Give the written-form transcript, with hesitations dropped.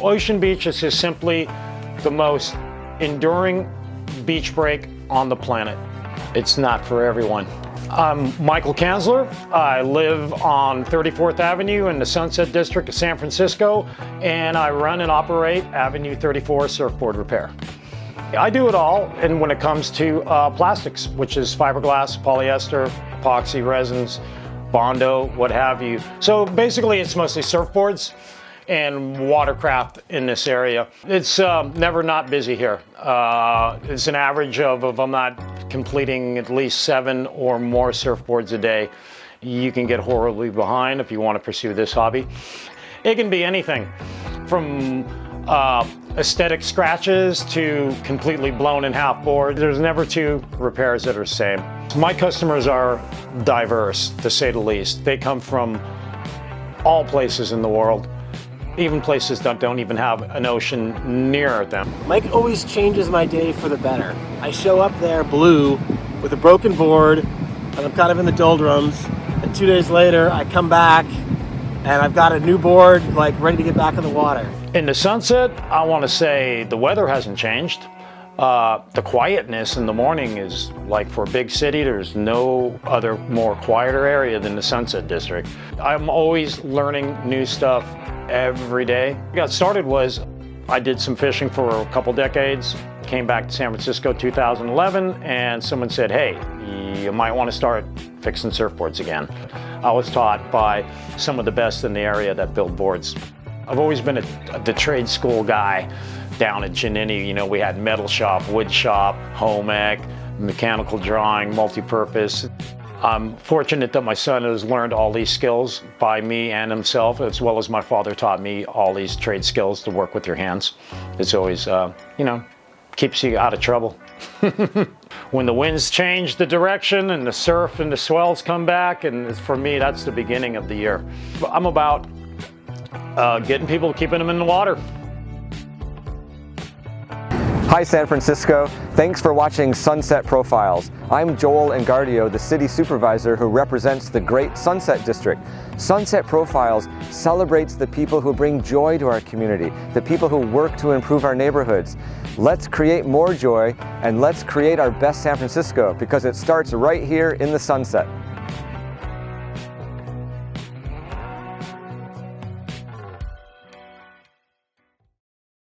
Ocean Beach is just simply the most enduring beach break on the planet. It's not for everyone. I'm Michael Kanzler. I live on 34th Avenue in the Sunset District of San Francisco, and I run and operate Avenue 34 Surfboard Repair. I do it all, and when it comes to plastics, which is fiberglass, polyester, epoxy resins, Bondo, what have you. So basically it's mostly surfboards and watercraft in this area. It's never not busy here. It's an average of, if I'm not completing at least 7 or more surfboards a day, you can get horribly behind if you want to pursue this hobby. It can be anything from aesthetic scratches to completely blown in half board. There's never 2 repairs that are the same. My customers are diverse, to say the least. They come from all places in the world, even places that don't even have an ocean near them. Mike always changes my day for the better. I show up there blue with a broken board, and I'm kind of in the doldrums, and 2 days later I come back and I've got a new board, like ready to get back in the water. In the Sunset, I want to say the weather hasn't changed. The quietness in the morning is like, for a big city, there's no other more quieter area than the Sunset District. I'm always learning new stuff every day. What got started was I did some fishing for a couple decades, came back to San Francisco 2011, and someone said, hey, you might want to start fixing surfboards again. I was taught by some of the best in the area that build boards. I've always been the trade school guy down at Giannini. You know, we had metal shop, wood shop, home ec, mechanical drawing, multi-purpose. I'm fortunate that my son has learned all these skills by me and himself, as well as my father taught me all these trade skills to work with your hands. It's always, you know, keeps you out of trouble. When the winds change the direction and the surf and the swells come back, and for me, that's the beginning of the year. I'm about getting people, keeping them in the water. Hi San Francisco, thanks for watching Sunset Profiles. I'm Joel Engardio, the city supervisor who represents the great Sunset District. Sunset Profiles celebrates the people who bring joy to our community, the people who work to improve our neighborhoods. Let's create more joy, and let's create our best San Francisco, because it starts right here in the Sunset.